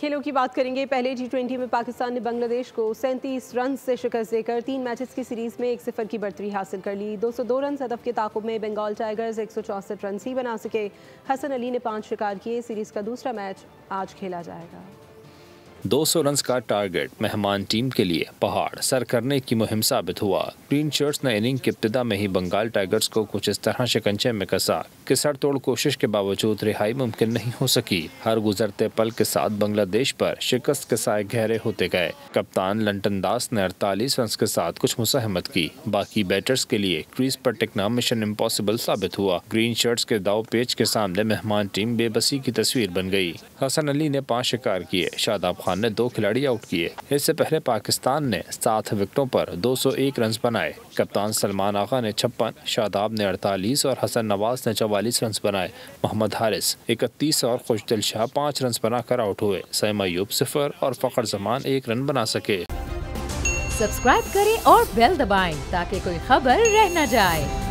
खेलों की बात करेंगे। पहले T20 में पाकिस्तान ने बांग्लादेश को 37 रन से शिकस्त देकर 3 मैचेस की सीरीज में 1-0 की बढ़तरी हासिल कर ली। 202 रन हदफ के ताकुब में बंगाल टाइगर्स 164 रन ही बना सके। हसन अली ने 5 शिकार किए। सीरीज का दूसरा मैच आज खेला जाएगा। 200 रन का टारगेट मेहमान टीम के लिए पहाड़ सर करने की मुहिम साबित हुआ। ग्रीन शर्ट्स ने इनिंग की इब्तिदा में ही बंगाल टाइगर्स को कुछ इस तरह शिकंजे में कसा कि सर-तोड़ कोशिश के बावजूद रिहाई मुमकिन नहीं हो सकी। हर गुजरते पल के साथ बांग्लादेश पर शिकस्त के साए गहरे होते गए। कप्तान लंटन दास ने 48 रन के साथ कुछ मुसाहमत की। बाकी बैटर्स के लिए क्रीज पर टिकना मिशन इम्पॉसिबल साबित हुआ। ग्रीन शर्ट्स के दाव पेच के सामने मेहमान टीम बेबसी की तस्वीर बन गई। हसन अली ने 5 शिकार किए। शादाब खान ने 2 खिलाड़ी आउट किए। इससे पहले पाकिस्तान ने 7 विकेटों पर 201 रन बनाए। कप्तान सलमान आगा ने 56, शादाब ने 48 और हसन नवाज ने 44 रन बनाए। मोहम्मद हारिस 31 और खुशदिल शाह 5 रन बनाकर आउट हुए। सईम अयूब 0 और फखर जमान 1 रन बना सके। सब्सक्राइब करें और बेल दबाएं ताकि कोई खबर रह न जाए।